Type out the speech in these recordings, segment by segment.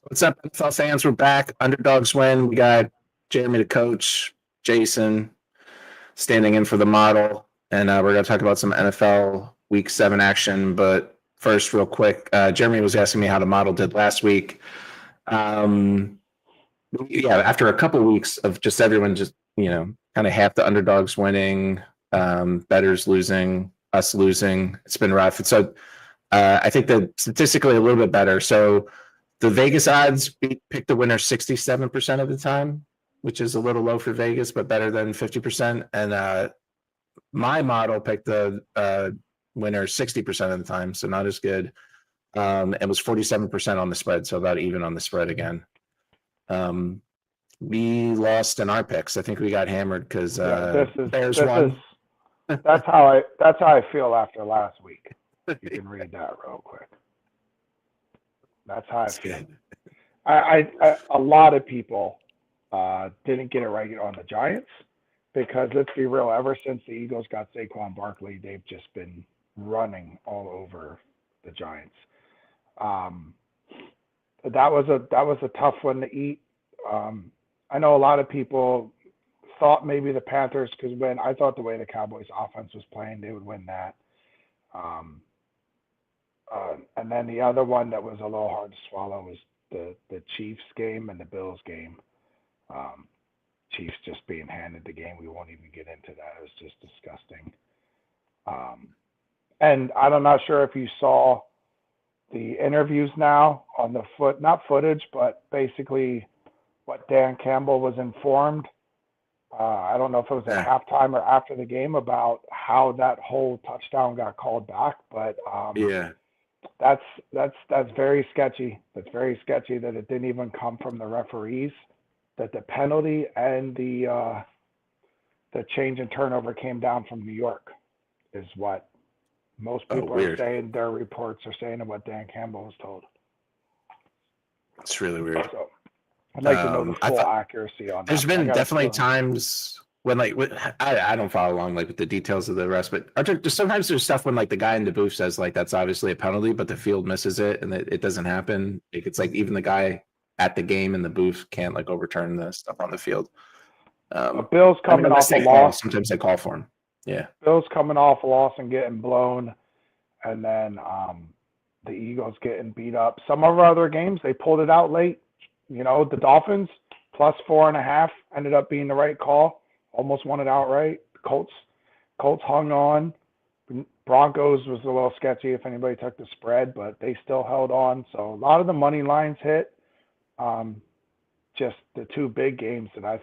What's up, NFL fans? We're back. Underdogs win. We got Jeremy, the coach, Jason standing in for the model, and we're going to talk about some NFL Week 7 action. But first, real quick, Jeremy was asking me how the model did last week. After a couple weeks of just everyone just kind of half the underdogs winning, bettors losing, us losing, it's been rough. So I think that statistically a little bit better. So the Vegas odds pick the winner 67% of the time, which is a little low for Vegas, but better than 50%. And my model picked the winner 60% of the time, so not as good. It was 47% on the spread, so about even on the spread again. We lost in our picks. I think we got hammered because Bears won. That's how I feel after last week. You can read that real quick. That's how I feel. I a lot of people didn't get it right on the Giants because let's be real. Ever since the Eagles got Saquon Barkley, they've just been running all over the Giants. That was a tough one to eat. I know a lot of people thought maybe the Panthers could win. I thought the way the Cowboys offense was playing, they would win that. And then the other one that was a little hard to swallow was the Chiefs game and the Bills game. Chiefs just being handed the game. We won't even get into that. It was just disgusting. And I'm not sure if you saw the interviews now on the not footage, but basically what Dan Campbell was informed. I don't know if it was at halftime or after the game about how that whole touchdown got called back, but that's very sketchy. That's very sketchy that it didn't even come from the referees. That the penalty and the change in turnover came down from New York, is what most people are saying. Their reports are saying and what Dan Campbell was told. It's really weird. So I'd like to know the full accuracy on that. There's been definitely times when I don't follow along with the details of the rest, but sometimes there's stuff when the guy in the booth says that's obviously a penalty, but the field misses it and it doesn't happen. It's even the guy at the game in the booth can't overturn the stuff on the field. Bill's coming off a loss. Sometimes they call for him. Yeah. Bill's coming off a loss and getting blown, and then the Eagles getting beat up. Some of our other games, they pulled it out late. The Dolphins plus 4.5 ended up being the right call. Almost won it outright. Colts hung on. Broncos was a little sketchy if anybody took the spread, but they still held on. So a lot of the money lines hit. Just the two big games that I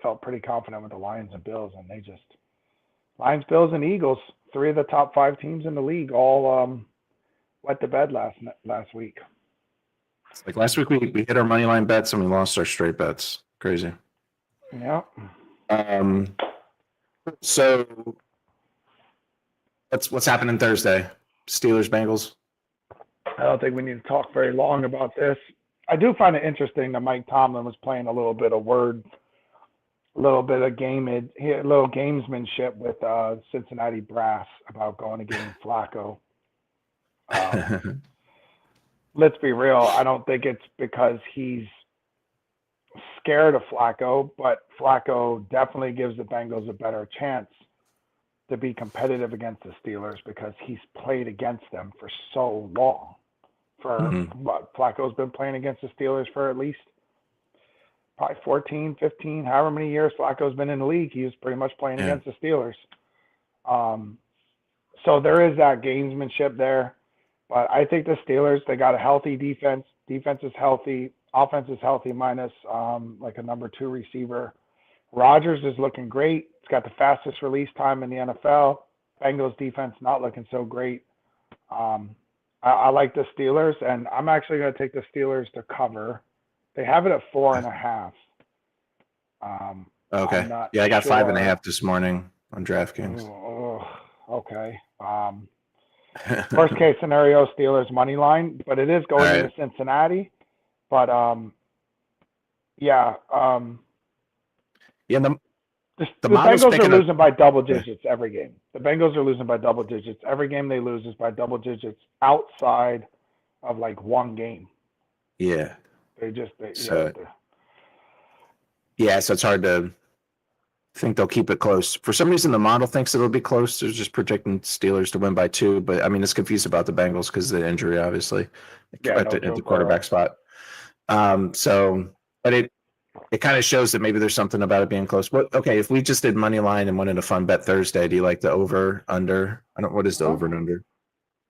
felt pretty confident with the Lions and Bills, and they just Lions, Bills, and Eagles, 3 of the top 5 teams in the league, all wet the bed last week. Last week we hit our money line bets and we lost our straight bets. Crazy. Yeah. So what's happening Thursday? Steelers, Bengals. I don't think we need to talk very long about this. I do find it interesting that Mike Tomlin was playing a little bit of gamesmanship with Cincinnati Brass about going to get Flacco. Let's be real. I don't think it's because he's scared of Flacco, but Flacco definitely gives the Bengals a better chance to be competitive against the Steelers because he's played against them for so long. Flacco's been playing against the Steelers for at least probably 14, 15, however many years Flacco's been in the league. He was pretty much playing against the Steelers. So there is that gamesmanship there. But I think the Steelers, they got a healthy defense. Defense is healthy. Offense is healthy minus a number 2 receiver. Rodgers is looking great. He's got the fastest release time in the NFL. Bengals defense not looking so great. I like the Steelers, and I'm actually going to take the Steelers to cover. They have it at 4.5. Okay. I got 5.5 this morning on DraftKings. Okay. Worst case scenario, Steelers money line, but it is going into Cincinnati. But the Bengals are losing by double digits every game. The Bengals are losing by double digits. Every game they lose is by double digits outside of one game. Yeah. So yeah, so it's hard to think they'll keep it close. For some reason, the model thinks it'll be close. They're just projecting Steelers to win by 2, but I mean, it's confused about the Bengals because of the injury, obviously, at the quarterback spot. But it kind of shows that maybe there's something about it being close. But okay, if we just did money line and went into fun bet Thursday, do you like the over under? I don't. What is the over and under?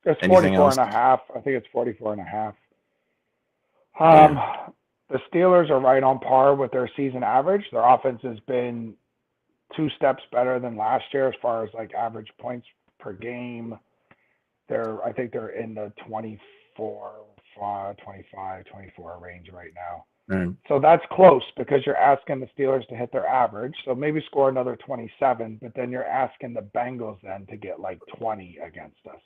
It's Anything 44 else? and a half. I think it's 44 and a half. Yeah. The Steelers are right on par with their season average. Their offense has been 2 steps better than last year as far as like average points per game. I think they're in the 24, 25, 24 range right now. Mm. So that's close because you're asking the Steelers to hit their average. So maybe score another 27, but then you're asking the Bengals then to get like 20 against us.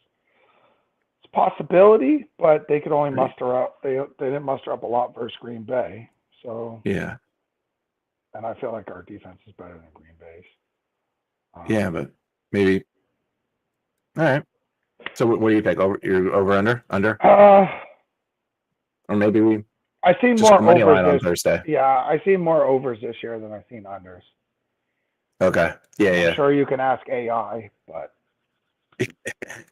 It's a possibility, but they could only muster up. They didn't muster up a lot versus Green Bay. So Yeah. And I feel like our defense is better than Green Bay's. Yeah, but maybe. All right. So what do you think? You're over under? Or maybe we I see just more money line on overs Thursday. Yeah, I see more overs this year than I've seen unders. Okay. Yeah, I'm sure you can ask AI, but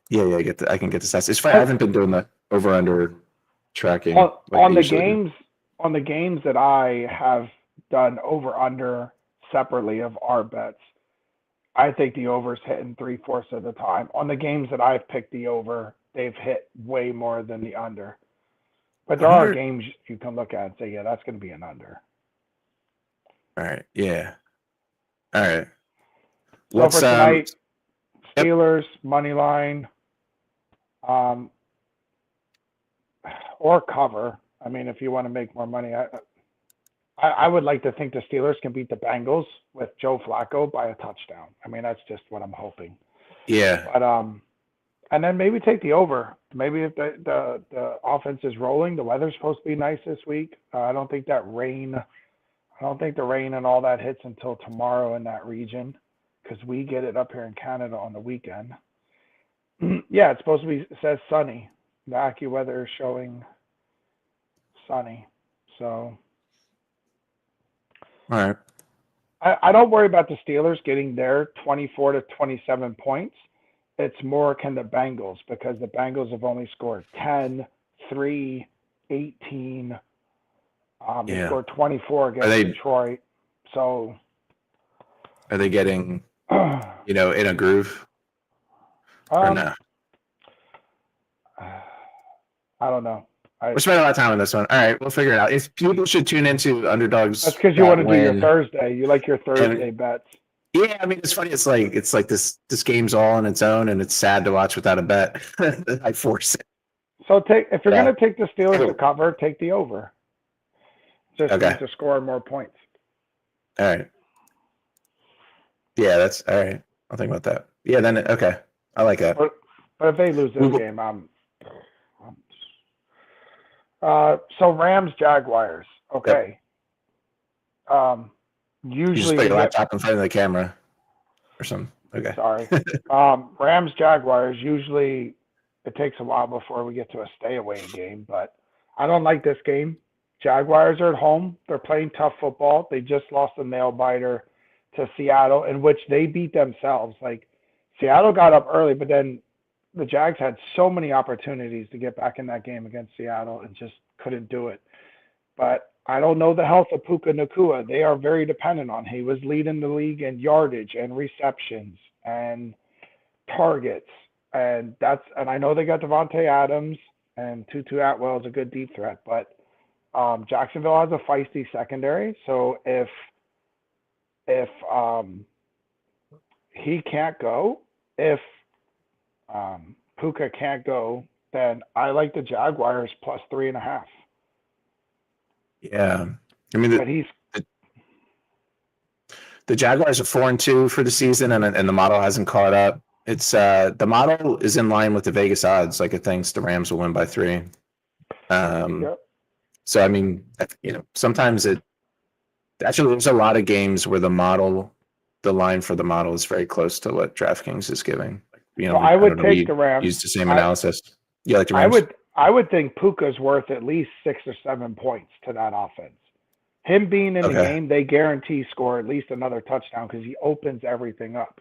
yeah. I can get the stats. It's fine. I haven't been doing the over under tracking on the games that I have done over under separately of our bets. I think the over's hitting 3/4 of the time. On the games that I've picked the over, they've hit way more than the under. But there are games you can look at and say, yeah, that's going to be an under. All right. Yeah. All right. So for tonight, Steelers, money line, or cover. I mean, if you want to make more money, I would like to think the Steelers can beat the Bengals with Joe Flacco by a touchdown. I mean, that's just what I'm hoping. Yeah. But and then maybe take the over. Maybe if the offense is rolling, the weather's supposed to be nice this week. I don't think the rain and all that hits until tomorrow in that region because we get it up here in Canada on the weekend. Yeah, it's supposed to be, it says sunny. The AccuWeather is showing sunny. So all right. I don't worry about the Steelers getting their 24 to 27 points. It's more can the Bengals, because the Bengals have only scored 10, 3, 18. They scored 24 against Detroit. So are they getting, in a groove? Or no? I don't know. We're spending a lot of time on this one. All right, we'll figure it out. If people should tune into underdogs, that's because you want to do your Thursday. You like your Thursday bets. Yeah, I mean, it's funny. It's like this game's all on its own, and it's sad to watch without a bet. I force it. So if you're going to take the Steelers to cover, take the over. Just to score more points. All right. Yeah, that's all right. I'll think about that. Yeah, then okay, I like that. But if they lose this game, so Rams Jaguars. Okay. Yep. Usually you just put your laptop in front of the camera or something. Okay. Sorry. Rams Jaguars, usually it takes a while before we get to a stay away game, but I don't like this game. Jaguars are at home. They're playing tough football. They just lost a nail biter to Seattle, in which they beat themselves. Like, Seattle got up early, but then the Jags had so many opportunities to get back in that game against Seattle and just couldn't do it. But I don't know the health of Puka Nacua. They are very dependent on him. He was leading the league in yardage and receptions and targets. And I know they got Devontae Adams, and Tutu Atwell is a good deep threat, but Jacksonville has a feisty secondary. So if he can't go, if Puka can't go, then I like the Jaguars plus 3.5. Yeah, I mean, the Jaguars are 4-2 for the season, and the model hasn't caught up. It's the model is in line with the Vegas odds. Like, it thinks the Rams will win by 3. Yep. So I mean, sometimes actually there's a lot of games where the line for the model is very close to what DraftKings is giving. I would take the Rams. Use the same analysis. You like the Rams? I would think Puka's worth at least 6 or 7 points to that offense. Him being in the Okay. game, they guarantee score at least another touchdown because he opens everything up.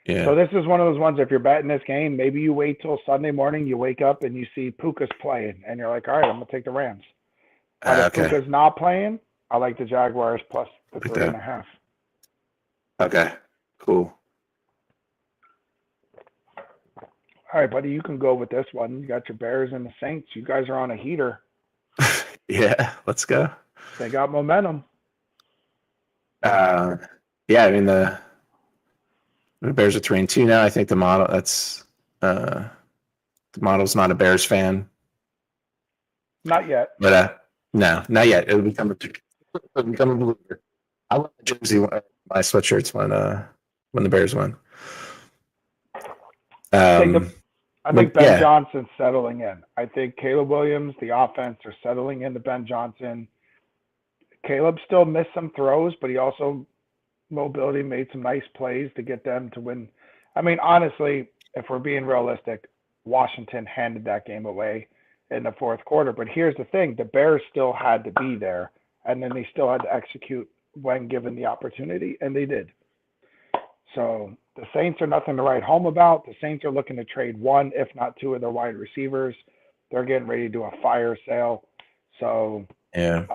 Yeah. So this is one of those ones, if you're betting this game, maybe you wait till Sunday morning, you wake up and you see Puka's playing, and you're like, all right, I'm going to take the Rams. But if Okay. Puka's not playing, I like the Jaguars plus the Like 3.5. Okay. Cool. All right, buddy, you can go with this one. You got your Bears and the Saints. You guys are on a heater. Yeah. Let's go. They got momentum. Yeah. I mean the Bears are 3-2 now. I think the model's not a Bears fan, Not yet. but no, not yet. It'll become a believer. I love the jersey, my sweatshirts when the Bears win. I think Ben yeah. Johnson's settling in. I think Caleb Williams, the offense, are settling into Ben Johnson. Caleb still missed some throws, but he also mobility made some nice plays to get them to win. I mean, honestly, if we're being realistic, Washington handed that game away in the fourth quarter. But here's the thing, the Bears still had to be there, and then they still had to execute when given the opportunity, and they did. So the Saints are nothing to write home about. The Saints are looking to trade one, if not two, of their wide receivers. They're getting ready to do a fire sale. So Yeah.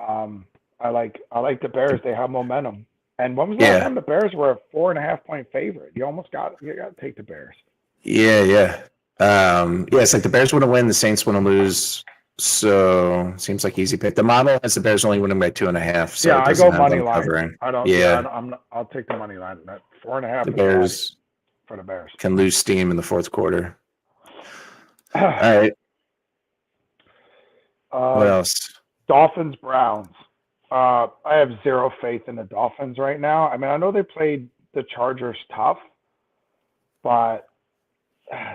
I like the Bears. They have momentum. And when was the last time the Bears were a 4.5-point favorite? You got to take the Bears. Yeah. It's like the Bears want to win, the Saints want to lose. So seems like easy pick. The model has the Bears only winning by 2.5. So yeah, it I doesn't go have money them line. covering. I don't. Yeah. I'll take the money line. That 4.5. The Bears for the Bears can lose steam in the fourth quarter. All right. What else? Dolphins, Browns. I have zero faith in the Dolphins right now. I mean, I know they played the Chargers tough, but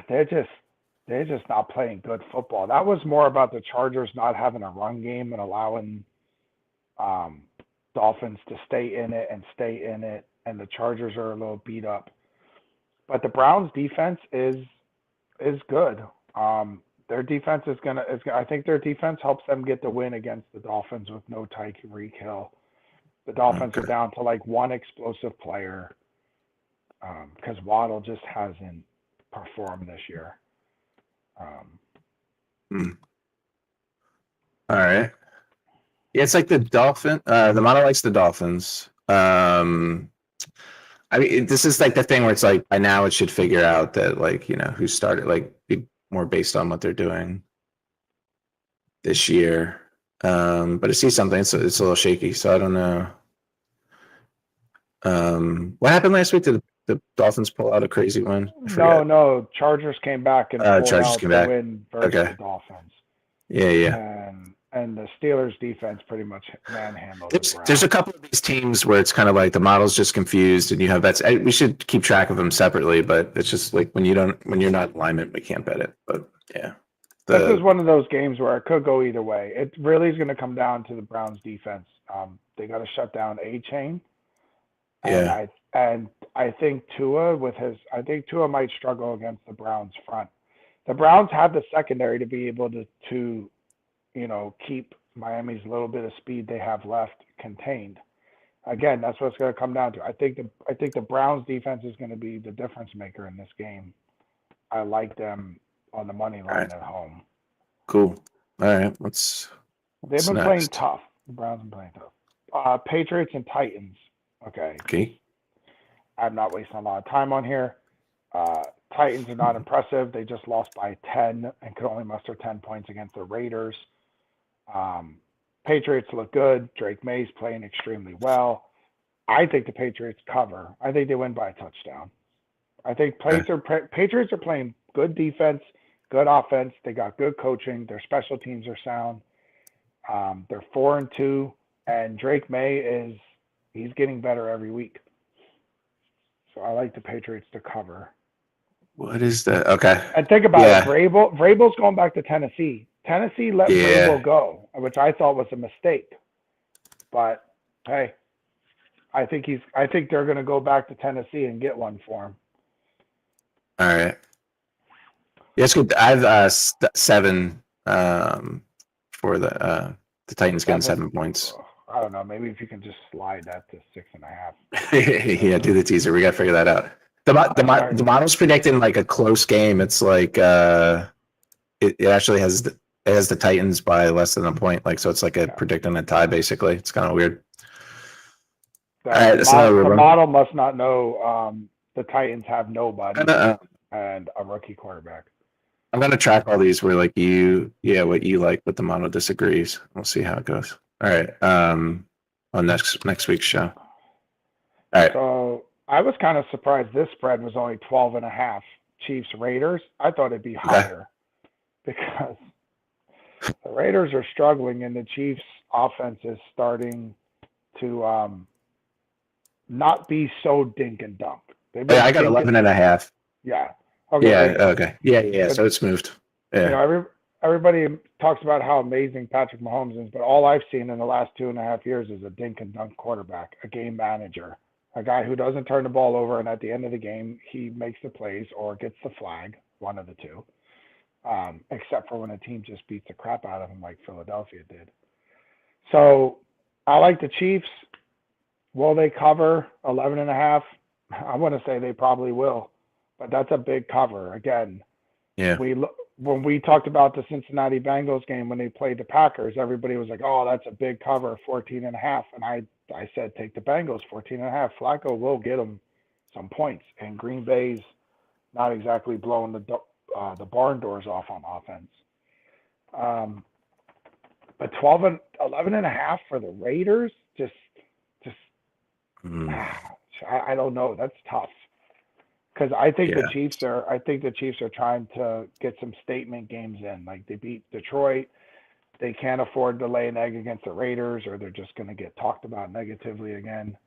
they're just not playing good football. That was more about the Chargers not having a run game and allowing Dolphins to stay in it, and the Chargers are a little beat up. But the Browns defense is good. Their defense I think their defense helps them get the win against the Dolphins with no Tyreek Hill. The Dolphins are down to like one explosive player because Waddle just hasn't performed this year. All right. Yeah, it's like the model likes the Dolphins. I mean, this is like the thing where it's like by now it should figure out that like, who started, like be more based on what they're doing this year. But I see something, it's a little shaky, so I don't know. What happened last week? Did the Dolphins pull out a crazy one? No, Chargers came back and pulled Chargers out came the back. win versus the Dolphins. Yeah. And the Steelers defense pretty much manhandled There's a couple of these teams where it's kind of like the model's just confused and you have bets. We should keep track of them separately, but it's just like when you're not in alignment, we can't bet it. But yeah. This is one of those games where it could go either way. It really is going to come down to the Browns defense. They got to shut down A-Chain. Yeah. And I think Tua might struggle against the Browns front. The Browns have the secondary to be able to keep Miami's little bit of speed they have left contained. Again, that's what it's going to come down to. I think the Browns defense is going to be the difference maker in this game. I like them on the money line at home. Cool. All right. They've been playing tough. The Browns have been playing tough. Patriots and Titans. Okay. I'm not wasting a lot of time on here. Titans are not impressive. They just lost by 10 and could only muster 10 points against the Raiders. Patriots look good. Drake May's playing extremely well. I think the Patriots cover. I think they win by a touchdown. I think Patriots are playing good defense, good offense. They got good coaching. Their special teams are sound. They're 4-2, and Drake May he's getting better every week. So I like the Patriots to cover. What is that? Okay. And think about it. Vrabel's going back to Tennessee. Tennessee let Vrabel go, which I thought was a mistake. But hey, I think they're going to go back to Tennessee and get one for him. All right. Yeah, it's good. I have 7 for the Titans getting 7 points. I don't know. Maybe if you can just slide that to 6.5. Yeah, do the teaser. We got to figure that out. The model's predicting like a close game. It's like it actually has the Titans by less than a point. Like, so it's like predicting a tie basically. It's kind of weird. So All right, the model must not know the Titans have nobody and a rookie quarterback. I'm gonna track all these where like what you like, but the model disagrees. We'll see how it goes. All right. On next week's show. All right. So I was kind of surprised this spread was only 12.5. Chiefs Raiders. I thought it'd be higher because the Raiders are struggling and the Chiefs offense is starting to not be so dink and dunk. Yeah, I got 11.5. Yeah. Okay. Yeah. Okay. Yeah. So it's moved. Yeah. You know, everybody talks about how amazing Patrick Mahomes is, but all I've seen in the last 2.5 years is a dink and dunk quarterback, a game manager, a guy who doesn't turn the ball over, and at the end of the game, he makes the plays or gets the flag, one of the two, except for when a team just beats the crap out of him like Philadelphia did. So I like the Chiefs. Will they cover 11.5? I want to say they probably will, but that's a big cover. Again, yeah. When we talked about the Cincinnati Bengals game when they played the Packers, everybody was like, "Oh, that's a big cover, 14.5." And I said, take the Bengals, 14.5. Flacco will get them some points, and Green Bay's not exactly blowing the barn doors off on offense. But 11.5 for the Raiders, just I don't know. That's tough. Because I think the Chiefs are trying to get some statement games in. Like they beat Detroit, they can't afford to lay an egg against the Raiders, or they're just going to get talked about negatively again.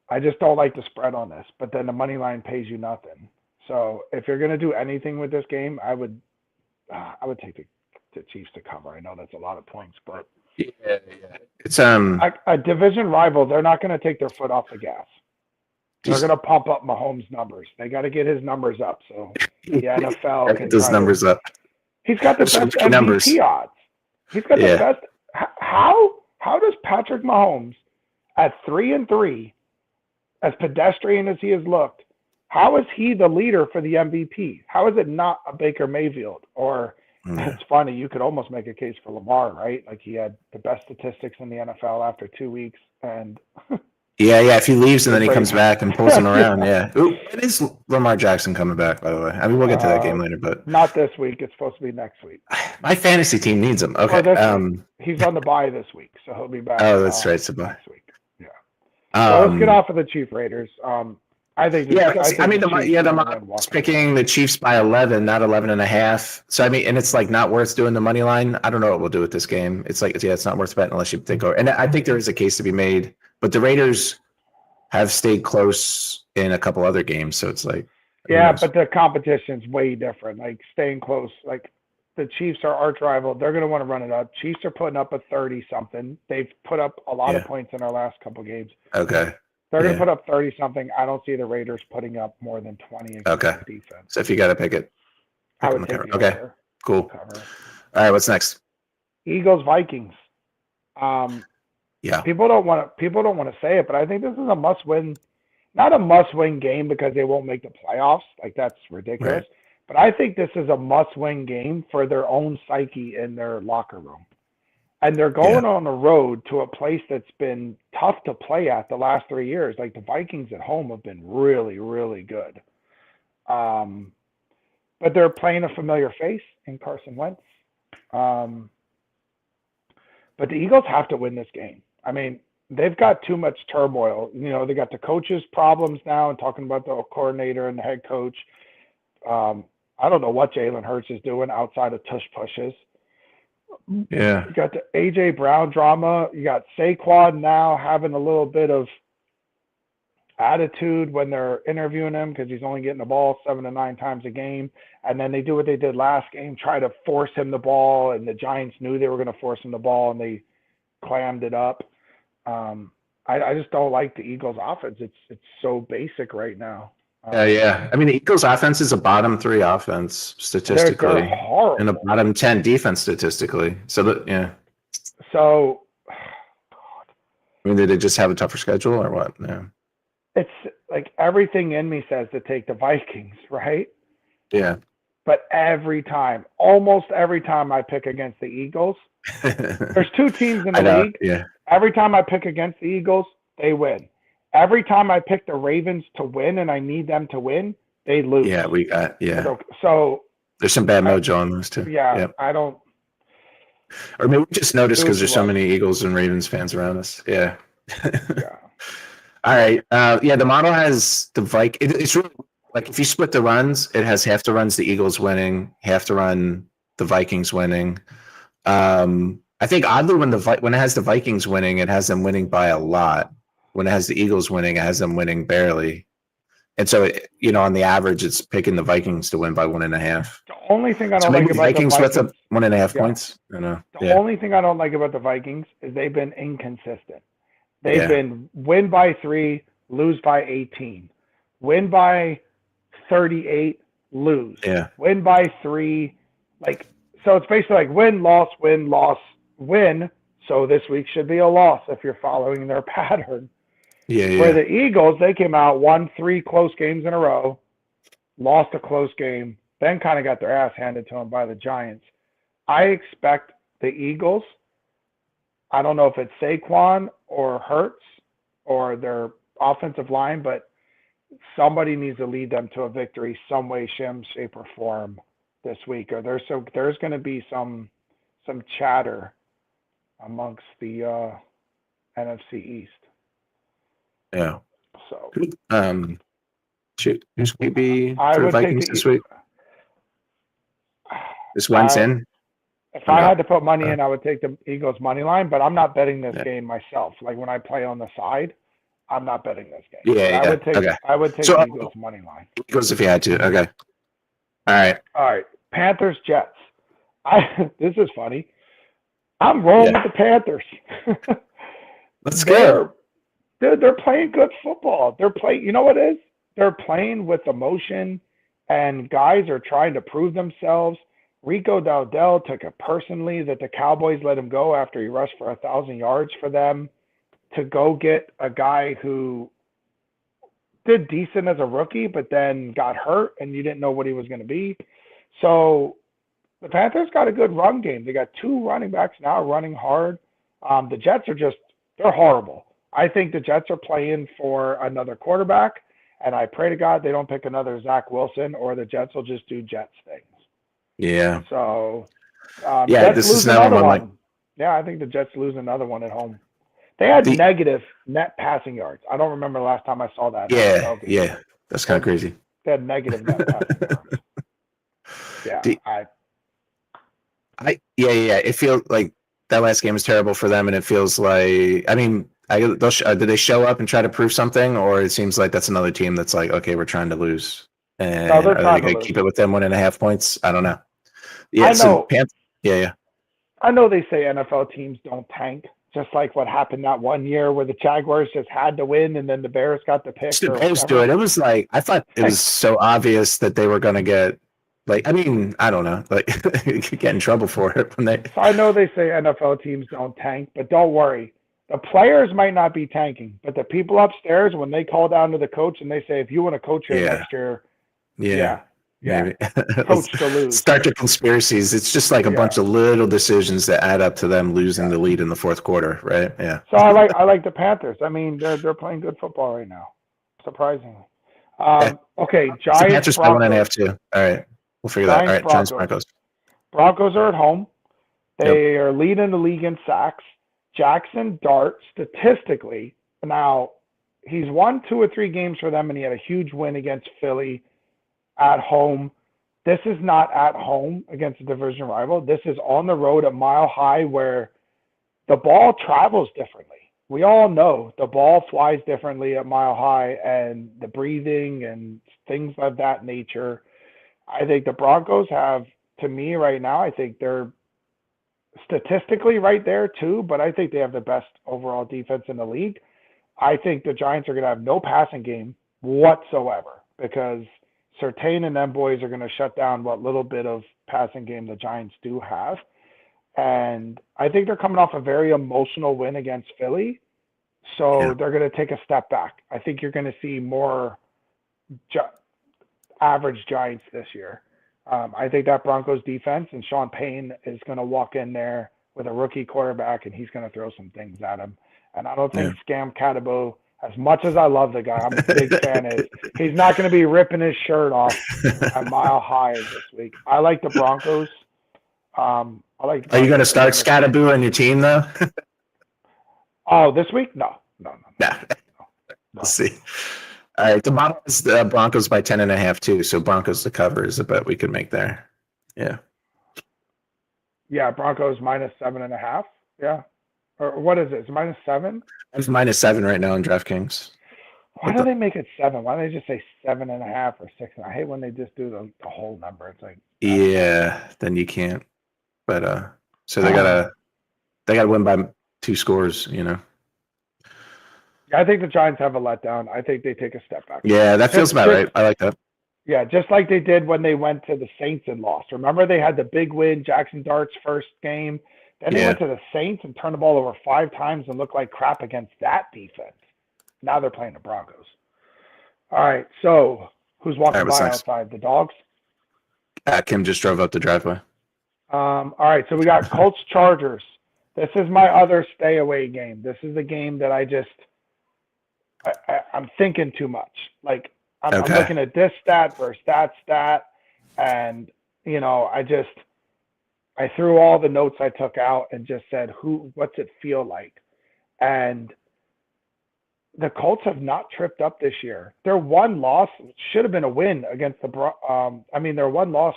I just don't like the spread on this. But then the money line pays you nothing. So if you're going to do anything with this game, I would take the Chiefs to cover. I know that's a lot of points, but it's a division rival. They're not going to take their foot off the gas. They're going to pump up Mahomes' numbers. They got to get his numbers up. So the NFL can get those numbers up. He's got the best MVP odds. He's got the best. How does Patrick Mahomes at 3-3, as pedestrian as he has looked, how is he the leader for the MVP? How is it not a Baker Mayfield? Or it's funny, you could almost make a case for Lamar, right? Like he had the best statistics in the NFL after 2 weeks, and yeah. If he leaves and then he comes back and pulls him around, yeah. Ooh, when is Lamar Jackson coming back? By the way, I mean we'll get to that game later, but not this week. It's supposed to be next week. My fantasy team needs him. Okay, he's on the bye this week, so he'll be back. Oh, that's right, so next week. Yeah. So let's get off of the Chief Raiders. I think. The model's picking the Chiefs by 11, not 11.5. So I mean, and it's like not worth doing the money line. I don't know what we'll do with this game. It's like it's not worth betting unless you think over. And I think there is a case to be made. But the Raiders have stayed close in a couple other games, so it's like but the competition's way different. Like staying close, like the Chiefs are arch rival. They're going to want to run it up. Chiefs are putting up a 30-something. They've put up a lot of points in our last couple games. Okay. They're going to put up 30-something. I don't see the Raiders putting up more than 20 against the defense. So if you got to pick it, I would take the over. Cool. Cover. All right, what's next? Eagles Vikings. People don't want to say it, but I think this is a must-win. Not a must-win game because they won't make the playoffs. Like that's ridiculous. Right. But I think this is a must-win game for their own psyche in their locker room. And they're going on the road to a place that's been tough to play at the last 3 years. Like the Vikings at home have been really, really good. But they're playing a familiar face in Carson Wentz. But the Eagles have to win this game. I mean, they've got too much turmoil. You know, they got the coaches' problems now and talking about the coordinator and the head coach. I don't know what Jalen Hurts is doing outside of tush pushes. Yeah. You got the A.J. Brown drama. You got Saquon now having a little bit of attitude when they're interviewing him because he's only getting the ball 7 to 9 times a game. And then they do what they did last game, try to force him the ball, and the Giants knew they were going to force him the ball, and they clammed it up. I just don't like the Eagles' offense. It's so basic right now. Yeah. I mean, the Eagles' offense is a bottom 3 offense They're statistically, horrible. and a bottom 10 defense statistically. So that, yeah. So I mean, did they just have a tougher schedule or what? Yeah. it's like everything in me says to take the Vikings, right? Yeah. But every time, almost every time I pick against the Eagles, there's 2 teams in the I know. league. Yeah. Every time I pick against the Eagles, they win. Every time I pick the Ravens to win and I need them to win, they lose. Yeah. We got, yeah. So There's some bad mojo on those too. yeah, I don't. Or maybe we just noticed because there's so What? many Eagles and Ravens fans around us. Yeah. Yeah. All right. Yeah, the model has the it's really like if you split the runs, it has half the runs the Eagles winning, half the run the Vikings winning. I think oddly when it has the Vikings winning, it has them winning by a lot. When it has the Eagles winning, it has them winning barely. And so, on the average, it's picking the Vikings to win by 1.5. The only thing I So don't maybe like about Vikings the with Vikings, 1.5 Yeah. points. I don't know. the only thing I don't like about the Vikings is they've been inconsistent. They've Yeah. been win by 3, lose by 18, win by 38, lose, Yeah. win by 3. So it's basically like win, loss, win, loss, win. So this week should be a loss if you're following their pattern. Yeah. Where the Eagles, they came out, won 3 close games in a row, lost a close game, then kind of got their ass handed to them by the Giants. I expect the Eagles, I don't know if it's Saquon or Hurts or their offensive line, but somebody needs to lead them to a victory some way, shape, or form this week. Or there's going to be some chatter amongst the NFC East. Yeah. So who's maybe I for the would take Vikings the this week? This Wentz in? If I had to put money in, I would take the Eagles money line, but I'm not betting this game myself. Like when I play on the side, I'm not betting this game. Yeah, I would take So, Eagles money line. Eagles if you had to. Okay. All right. Panthers Jets. This is funny. I'm rolling with the Panthers. Let's go. They're playing good football. They're playing. You know what it is? They're playing with emotion, and guys are trying to prove themselves. Rico Dowdell took it personally that the Cowboys let him go after he rushed for 1,000 yards for them to go get a guy who did decent as a rookie, but then got hurt and you didn't know what he was going to be. So the Panthers got a good run game. They got 2 running backs now running hard. The Jets they're horrible. I think the Jets are playing for another quarterback, and I pray to God they don't pick another Zach Wilson or the Jets will just do Jets things. Yeah. So, this is another one. Yeah, I think the Jets lose another one at home. They had negative net passing yards. I don't remember the last time I saw that. Yeah. That's kind of crazy. They had negative net passing yards. Yeah. It feels like that last game was terrible for them, and it feels like, I mean, did they show up and try to prove something, or it seems like that's another team that's like, okay, we're trying to lose, and are they going to keep it within 1.5 points? I don't know. Yeah, I know. I know they say NFL teams don't tank, just like what happened that one year where the Jaguars just had to win, and then the Bears got the pick. The Bears do it. It was like, I thought it was so obvious that they were going to get. I don't know. You could get in trouble for it when they. So I know they say NFL teams don't tank, but don't worry. The players might not be tanking, but the people upstairs, when they call down to the coach and they say, if you want to coach here next year, maybe. Coach to lose. Start your conspiracies. It's just like a bunch of little decisions that add up to them losing the lead in the fourth quarter, right? Yeah. So I like the Panthers. I mean, they're playing good football right now, surprisingly. Okay, Giants. Panthers by 1.5 too. All right. We'll figure that. All right, Giants, Broncos. Broncos are at home. They are leading the league in sacks. Jackson Dart, statistically, now he's won 2 or 3 games for them, and he had a huge win against Philly at home. This is not at home against a division rival. This is on the road at Mile High, where the ball travels differently. We all know the ball flies differently at Mile High, and the breathing and things of that nature. I think the Broncos have, to me right now, I think they're statistically right there too, but I think they have the best overall defense in the league. I think the Giants are going to have no passing game whatsoever. because Surtain and them boys are going to shut down what little bit of passing game the Giants do have. And I think they're coming off a very emotional win against Philly. So Yeah. they're going to take a step back. I think you're going to see more average Giants this year. I think that Broncos defense and Sean Payne is going to walk in there with a rookie quarterback, and he's going to throw some things at him. And I don't think Scam Catabo, as much as I love the guy, I'm a big fan, is he's not going to be ripping his shirt off a mile high this week. I like the Broncos. I like. Are you going to start Scattaboo on your team though? Oh, this week? No. Yeah. We'll see. All right. The model is the Broncos by 10.5 too. So Broncos to cover is a bet we could make there. Yeah. Yeah. Broncos minus 7.5. Yeah. Or what is it? It's minus 7? It's -7 right now in DraftKings. Why do they make it 7? Why don't they just say 7.5 or 6? I hate when they just do the whole number. It's like, yeah, then you can't. But so they gotta win by 2 scores, you know. I think the Giants have a letdown. I think they take a step back. Yeah, that feels about right. I like that. Yeah, just like they did when they went to the Saints and lost. Remember, they had the big win, Jackson Dart's first game. Then they went to the Saints and turned the ball over 5 times and looked like crap against that defense. Now they're playing the Broncos. All right, so who's walking by outside? The dogs? Kim just drove up the driveway. All right, so we got Colts Chargers. This is my other stay away game. This is the game that I'm thinking too much. Like I'm looking at this stat versus that stat, and you know, I threw all the notes I took out and just said, what's it feel like? And the Colts have not tripped up this year. Their one loss should have been a win against their one loss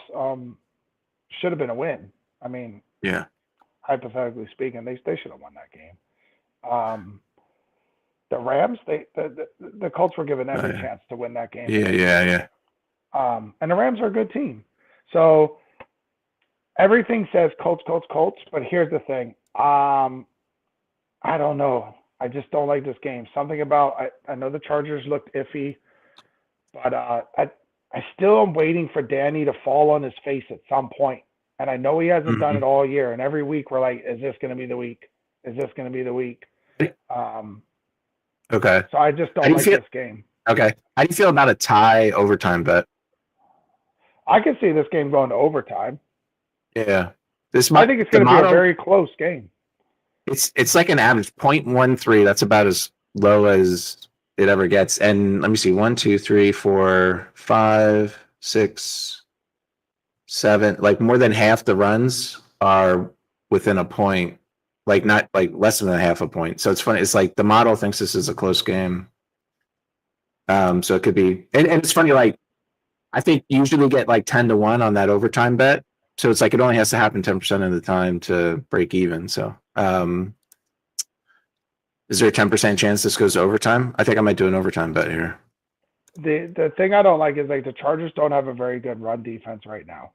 should have been a win. I mean, yeah. Hypothetically speaking, they should have won that game. The Rams, the Colts were given every chance to win that game. Yeah. And the Rams are a good team. So everything says Colts, but here's the thing. I don't know. I just don't like this game. Something about I know the Chargers looked iffy, but I still am waiting for Danny to fall on his face at some point. And I know he hasn't done it all year. And every week we're like, is this going to be the week? Is this going to be the week? Okay. So I just don't like this game. Okay. How do you feel about a tie overtime bet? I can see this game going to overtime. Yeah. I think it's going to be a very close game. It's like an average 0.13. That's about as low as it ever gets. And let me see, 1, 2, 3, 4, 5, 6, 7. Like more than half the runs are within a point. Like not like less than a half a point. So it's funny. It's like the model thinks this is a close game. So it could be, and it's funny. Like I think you usually get like 10-1 on that overtime bet. So it's like it only has to happen 10% of the time to break even. So is there a 10% chance this goes to overtime? I think I might do an overtime bet here. The thing I don't like is like the Chargers don't have a very good run defense right now,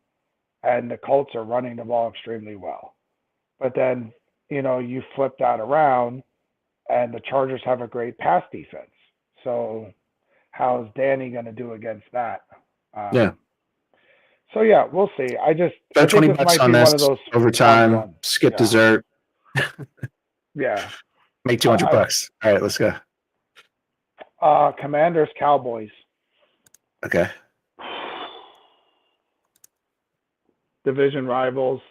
and the Colts are running the ball extremely well. But then you know you flip that around, and the Chargers have a great pass defense. So how is Danny going to do against that? So yeah, we'll see. I think this might be one of those overtime. Skip dessert. Yeah. Make $200. All right, let's go. Commanders, Cowboys. Okay. Division rivals.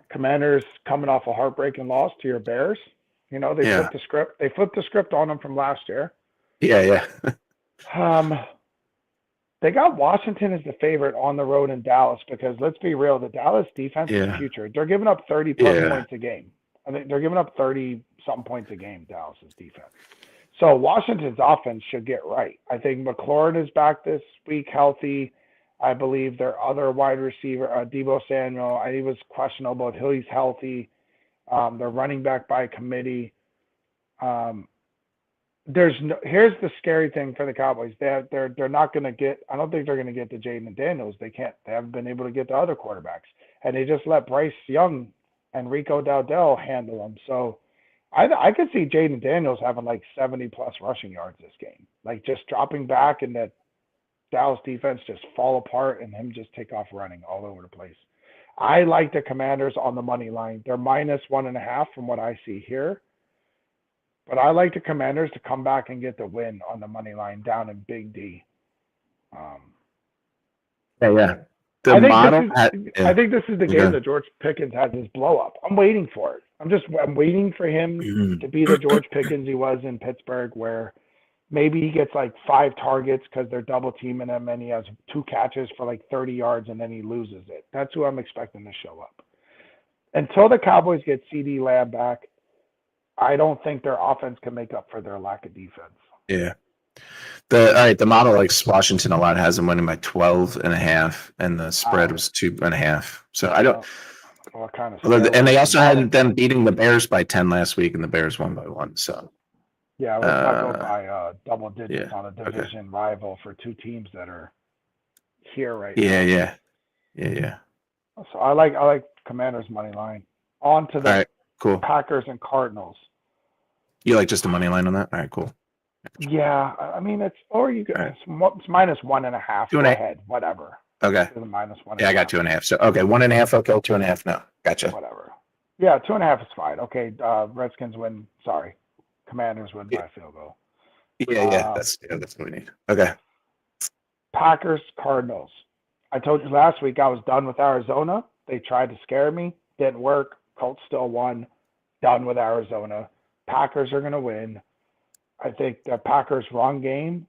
Commanders coming off a heartbreaking loss to your Bears. You know, they flipped the script. They flipped the script on them from last year. Yeah. They got Washington as the favorite on the road in Dallas because let's be real, the Dallas defense is the future. They're giving up 30 plus points a game. I think they're giving up 30 something points a game, Dallas's defense. So Washington's offense should get right. I think McLaurin is back this week healthy. I believe their other wide receiver, Deebo Samuel, he was questionable, but he's healthy. They're running back by committee. Here's the scary thing for the Cowboys. They're not going to get. I don't think they're going to get to Jaden Daniels. They can't. They haven't been able to get the other quarterbacks, and they just let Bryce Young and Rico Dowdell handle them. So I could see Jaden Daniels having like 70 plus rushing yards this game, like just dropping back in that Dallas defense just fall apart and him just take off running all over the place. I like the Commanders on the money line. They're -1.5 from what I see here. But I like the Commanders to come back and get the win on the money line down in Big D. Yeah. The I think model. I think this is the game Okay. that George Pickens has his blow up. I'm waiting for it. I'm waiting for him Mhm. to be the George Pickens he was in Pittsburgh, where maybe he gets like 5 targets because they're double teaming him and he has 2 catches for like 30 yards and then he loses it. That's who I'm expecting to show up. Until the Cowboys get CD Lamb back, I don't think their offense can make up for their lack of defense. Yeah. The model likes Washington a lot, has them winning by 12.5, and the spread was 2.5. So I don't. What kind of And they also had them beating the Bears by 10 last week, and the Bears won by 1. So yeah, let's not go by double digits yeah, on a division rival for 2 teams that are here right yeah, now. yeah. So I like Commanders money line. On to the All right, cool. Packers and Cardinals. You like just the money line on that? All right, cool. Yeah, I mean it's Right. it's -1.5. Go 2.5. ahead, whatever. Okay. It's -1.5. Yeah, I got 2.5. So okay, 1.5. Okay, 2.5 now. Gotcha. Whatever. Yeah, 2.5 is fine. Okay, Redskins win. Sorry, Commanders win by a field goal. Yeah. That's what we need. Okay. Packers, Cardinals. I told you last week I was done with Arizona. They tried to scare me. Didn't work. Colts still won. Done with Arizona. Packers are going to win. I think the Packers' run game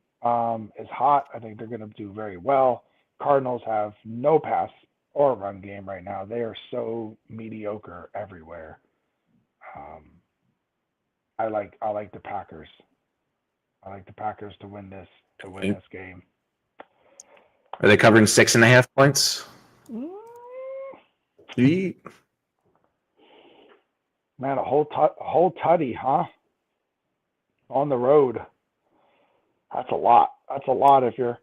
is hot. I think they're going to do very well. Cardinals have no pass or run game right now. They are so mediocre everywhere. I like the Packers. I like the Packers to win this game. Are they covering 6.5 points? Man, a whole tutty, huh? On the road. That's a lot. That's a lot if you're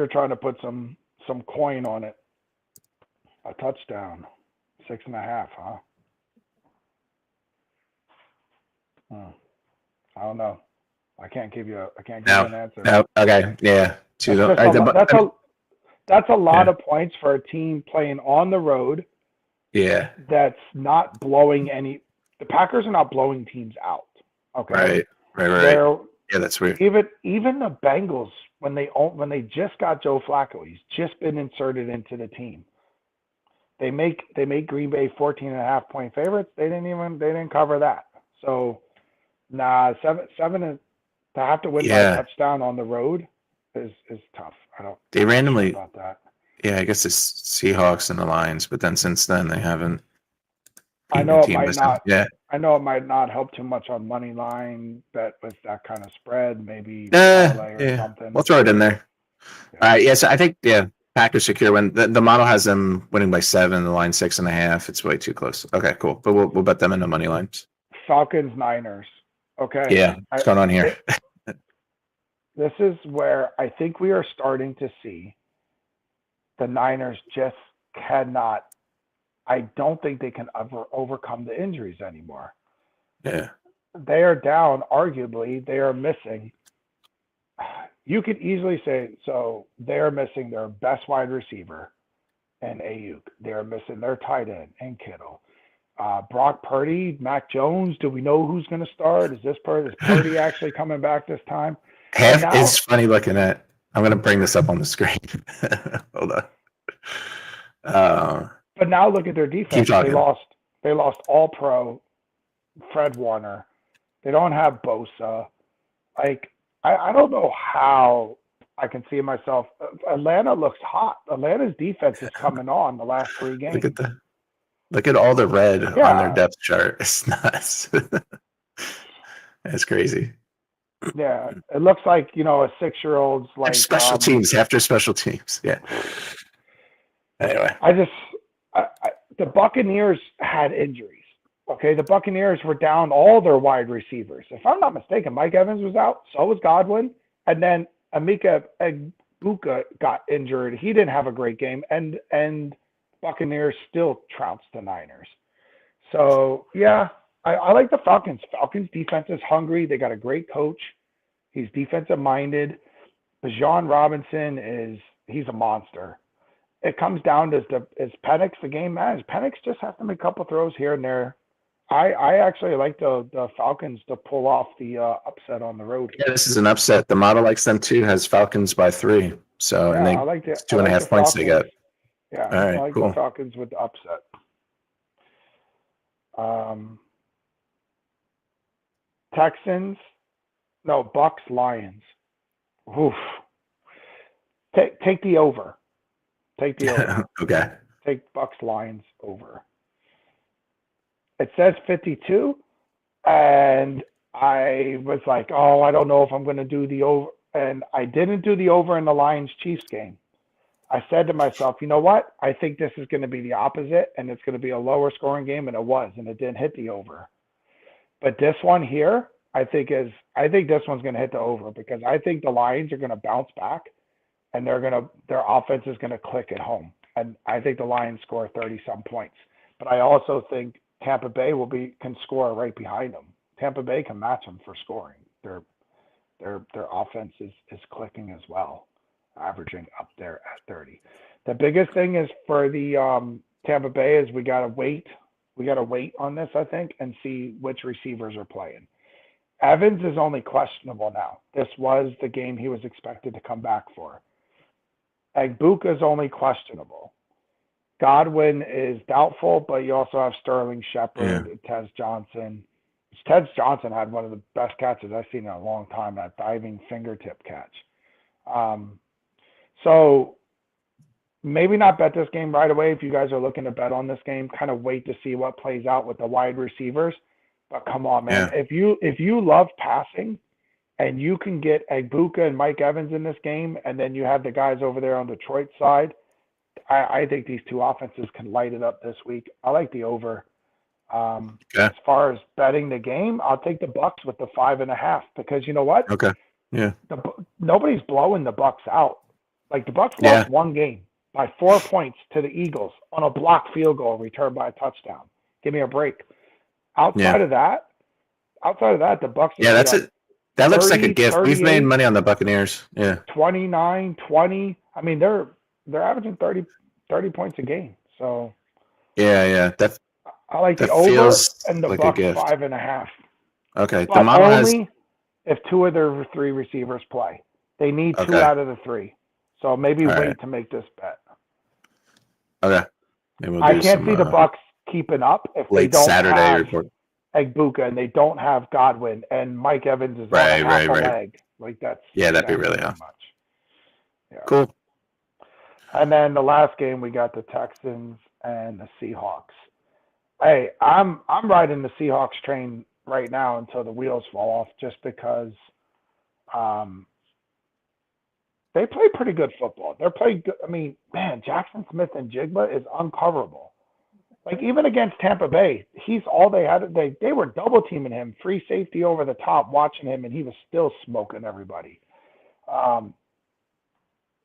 trying to put some coin on it. A touchdown. 6.5, huh? I don't know. I can't give you an answer. No. Okay. Yeah. That's a lot of points for a team playing on the road. Yeah. That's not blowing any. The Packers are not blowing teams out. Okay. Right. Yeah, that's weird. Even the Bengals, when they just got Joe Flacco, he's just been inserted into the team. They make Green Bay 14.5 point favorites. They didn't cover that. So seven to have to win by a touchdown on the road is tough. They randomly about that. Yeah, I guess it's Seahawks and the Lions, but then since then they haven't. I know it might not. Yeah. I know it might not help too much on money line bet with that kind of spread. Maybe or something. We'll throw it in there. Yeah. All right. Yes, I think Packers secure win. The model has them winning by 7. The line 6.5. It's way too close. Okay, cool. But we'll bet them in the money lines. Falcons, Niners. Okay. Yeah. What's going on here? This is where I think we are starting to see the Niners just cannot. I don't think they can ever overcome the injuries anymore. Yeah. They are down. Arguably, they are missing. You could easily say, so they're missing their best wide receiver and Ayuk. They're missing their tight end and Kittle. Brock Purdy, Mac Jones. Do we know who's going to start? Is Purdy actually coming back this time? It's funny looking at. I'm going to bring this up on the screen. Hold on. But now look at their defense. They lost all pro Fred Warner. They don't have Bosa. Like, I don't know how I can see myself. Atlanta looks hot. Atlanta's defense is coming on the last 3 games. Look at all the red on their depth chart. It's nuts. That's crazy. Yeah, it looks like, a 6-year-old's like special teams after special teams. Yeah. Anyway, the Buccaneers had injuries. Okay, the Buccaneers were down all their wide receivers. If I'm not mistaken, Mike Evans was out, so was Godwin, and then Emeka Egbuka got injured. He didn't have a great game, and Buccaneers still trounced the Niners. So yeah, I like the Falcons. Falcons defense is hungry. They got a great coach. He's defensive minded. Bijan Robinson he's a monster. It comes down to is Penix the game manager? Penix just has to make a couple throws here and there. I actually like the Falcons to pull off the upset on the road. Yeah, this is an upset. The model likes them too. Has Falcons by 3. So and Yeah, they I like it's 2.5 points they got. Yeah, All right, I like cool. the Falcons with the upset. Texans, no, Bucks, Lions. Oof. Take the over. Take the over. Okay. Take Bucks, Lions over. It says 52, and I was like, oh, I don't know if I'm going to do the over. And I didn't do the over in the Lions-Chiefs game. I said to myself, you know what? I think this is going to be the opposite, and it's going to be a lower scoring game, and it was, and it didn't hit the over. But this one here, I think this one's going to hit the over because I think the Lions are going to bounce back, and their offense is going to click at home, and I think the Lions score 30-some points. But I also think Tampa Bay can score right behind them. Tampa Bay can match them for scoring. Their offense is clicking as well, averaging up there at 30. The biggest thing is for the Tampa Bay is we gotta wait on this, I think, and see which receivers are playing. Evans is only questionable now. This was the game he was expected to come back for. Egbuka is only questionable. Godwin is doubtful, but you also have Sterling Shepard, Tez Johnson. Tez Johnson had one of the best catches I've seen in a long time, that diving fingertip catch. So maybe not bet this game right away if you guys are looking to bet on this game. Kind of wait to see what plays out with the wide receivers. But come on, man. Yeah. If you love passing and you can get Egbuka and Mike Evans in this game, and then you have the guys over there on Detroit's side, I think these two offenses can light it up this week. I like the over. As far as betting the game, I'll take the Bucks with the 5.5 because you know what? Okay. Yeah. Nobody's blowing the Bucks out. Like the Bucks lost one game by 4 points to the Eagles on a blocked field goal returned by a touchdown. Give me a break. Outside of that, the Bucks. Yeah, that's it. That looks like a gift. We've made money on the Buccaneers. Yeah. 29, 20. I mean, they're averaging 30 points a game. So. Yeah. I like the over and the like Bucks 5.5. Okay. But the model only if two of their three receivers play. They need two out of the three. So maybe wait to make this bet. Okay. I can't see the Bucks keeping up if they don't have Egbuka and they don't have Godwin and Mike Evans is on half a leg. Like that'd be really much. Yeah. Cool. And then the last game we got the Texans and the Seahawks. Hey, I'm riding the Seahawks train right now until the wheels fall off, just because they play pretty good football. They're playing good. I mean, man, Jackson Smith and Jigba is uncoverable. Like even against Tampa Bay, he's all they had. They were double teaming him, free safety over the top, watching him, and he was still smoking everybody.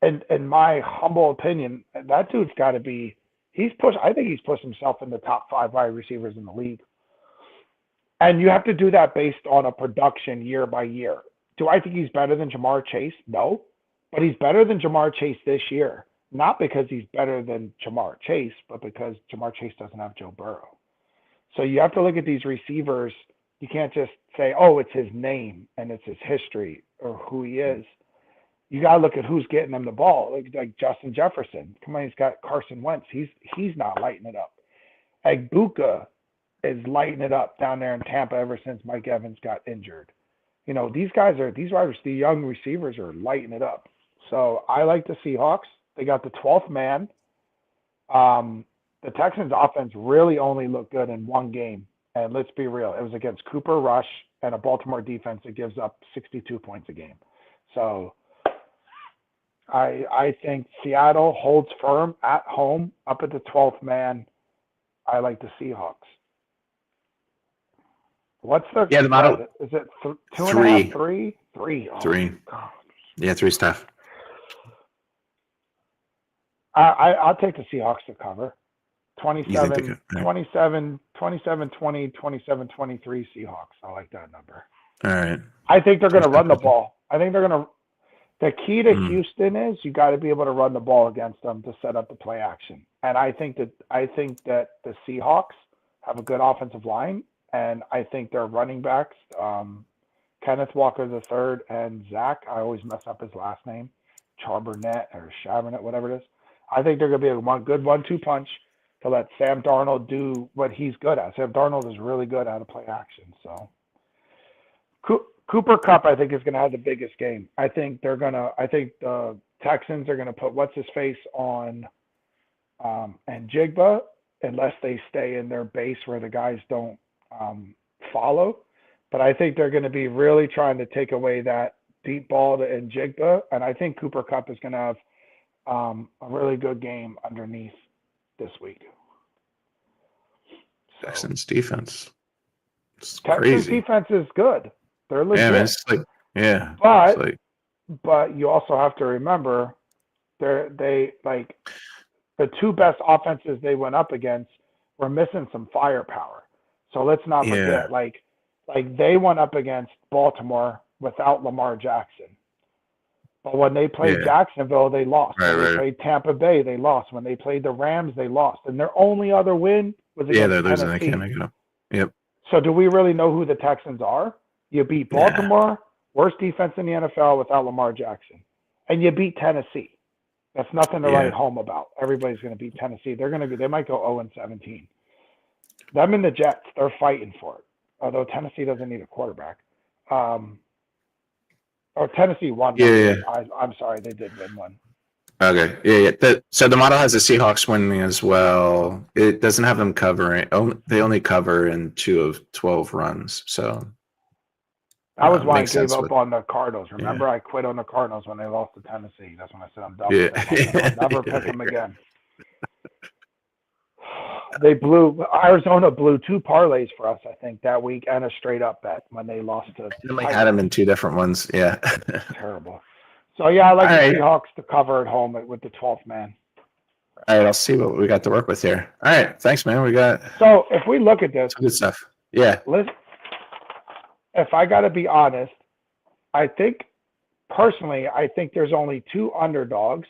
And in my humble opinion, that dude's got to be. I think he's pushed himself in the top 5 wide receivers in the league. And you have to do that based on a production year by year. Do I think he's better than Jamar Chase? No. But he's better than Jamar Chase this year. Not because he's better than Jamar Chase, but because Jamar Chase doesn't have Joe Burrow. So you have to look at these receivers. You can't just say, oh, it's his name and it's his history or who he is. You got to look at who's getting them the ball, like Justin Jefferson. Come on, he's got Carson Wentz. He's not lighting it up. Egbuka is lighting it up down there in Tampa ever since Mike Evans got injured. You know, these young receivers are lighting it up. So I like the Seahawks. They got the 12th man. The Texans offense really only looked good in one game. And let's be real, it was against Cooper Rush and a Baltimore defense that gives up 62 points a game. So I think Seattle holds firm at home up at the 12th man. I like the Seahawks. What's their the model? Is it 2.5, 3? 3. Oh, 3. God. Yeah, 3's tough. I'll take the Seahawks to cover. 27, 20, 27-23 Seahawks. I like that number. All right. I think they're going to run the ball. I think they're going to The key to Mm. Houston is you got to be able to run the ball against them to set up the play action. And I think that the Seahawks have a good offensive line, and I think their running backs, Kenneth Walker the third and Zach, I always mess up his last name, Charbonnet or Chabernet, whatever it is. I think they're going to be a good 1-2 punch to let Sam Darnold do what he's good at. Sam Darnold is really good at a play action. So Cooper Cup, I think, is going to have the biggest game. I think the Texans are going to put what's his face on and Jigba unless they stay in their base where the guys don't follow. But I think they're going to be really trying to take away that deep ball to Njigba, and I think Cooper Cup is going to have a really good game underneath this week. So, Texans defense. It's Texans crazy. defense is good. They're legit. Yeah, man. It's like, yeah. But It's like, but you also have to remember they like the two best offenses they went up against were missing some firepower. So let's not forget, yeah. like they went up against Baltimore without Lamar Jackson. But when they played Yeah. Jacksonville, they lost. Right, When they right. played Tampa Bay, they lost. When they played the Rams, they lost. And their only other win was Yeah, against they're losing. They Tennessee. can't make it up. Yep. So do we really know who the Texans are? You beat Nah. Baltimore, worst defense in the NFL without Lamar Jackson. And you beat Tennessee. That's nothing to Yeah. write home about. Everybody's going to beat Tennessee. They might go 0-17. Them and the Jets, they're fighting for it. Although Tennessee doesn't need a quarterback. Tennessee won one. Yeah. I'm sorry, they did win one. Okay. Yeah. So the model has the Seahawks winning as well. It doesn't have them covering. They only cover in 2 of 12 runs. So That was why I makes gave sense up with- on the Cardinals. Remember, I quit on the Cardinals when they lost to Tennessee. That's when I said I'm done Yeah. with them. I'll never pick them again. Arizona blew 2 parlays for us, I think, that week, and a straight up bet when they lost to. I only had them in 2 different ones. Yeah. Terrible. So yeah, I like All the right. Seahawks to cover at home with the 12th man. All right. I'll see what we got to work with here. All right. Thanks, man. We got So if we look at this, some good stuff. Yeah. if I got to be honest, I think personally, there's only 2 underdogs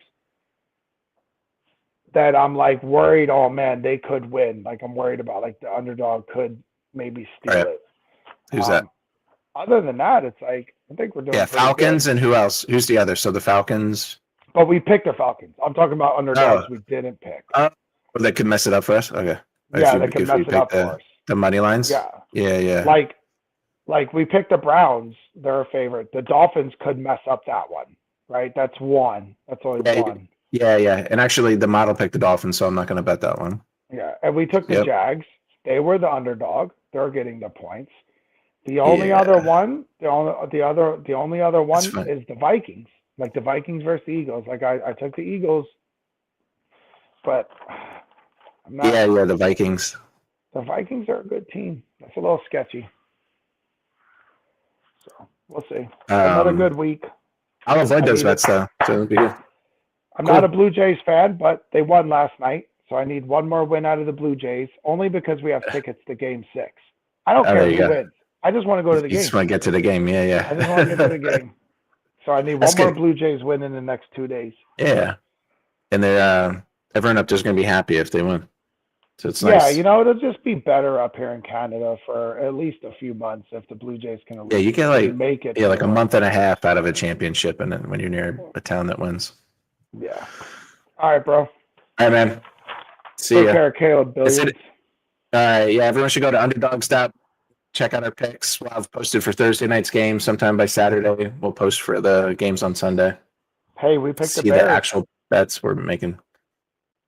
that I'm like worried. Oh man, they could win. Like I'm worried about like the underdog could maybe steal Right. it. Who's that? Other than that, it's like I think we're doing Yeah. pretty Falcons good. and who else? Who's the other? So the Falcons. But we picked the Falcons. I'm talking about underdogs we didn't pick. Well, they could mess it up for us. Okay. Yeah, they could mess it up for us. The money lines. Yeah. Yeah. Like we picked the Browns, they're a favorite. The Dolphins could mess up that one, right? That's one. That's only Yeah, one. Yeah. And actually, the model picked the Dolphins, so I'm not going to bet that one. Yeah, and we took the Yep. Jags. They were the underdog. They're getting the points. The only Yeah. other one, the only other one That's fine. is the Vikings. Like the Vikings versus the Eagles. Like I took the Eagles, but I'm not. Yeah, the Vikings. The Vikings are a good team. That's a little sketchy. So we'll see. Another good week. I'll avoid I those need bets though. So it'll be good. I'm Cool. not a Blue Jays fan, but they won last night. So I need one more win out of the Blue Jays, only because we have tickets to Game 6. I don't Oh, care there you who go. wins. I just want to go to the You game. just want to get to the game. Yeah. I just want to get to the game. So I need That's one more good. Blue Jays win in the next 2 days. Yeah. And they're everyone up there's going to be happy if they win. So it's Yeah, nice. it'll just be better up here in Canada for at least a few months if the Blue Jays can at Yeah, you least get like make it. like a to- month and a half out of a championship, and then when you're near a town that wins. Yeah. All right, bro. All right, man. See Take ya. care, Caleb. That's Billions. it. All right, yeah. Everyone should go to Underdog check out our picks. We'll have posted for Thursday night's game sometime by Saturday. We'll post for the games on Sunday. Hey, we picked the See Bears. the actual bets we're making.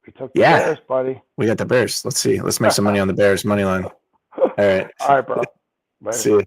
We took the Yeah. Bears, buddy. We got the Bears. Let's see. Let's make some money on the Bears money line. All right. All right, bro. Later. See you.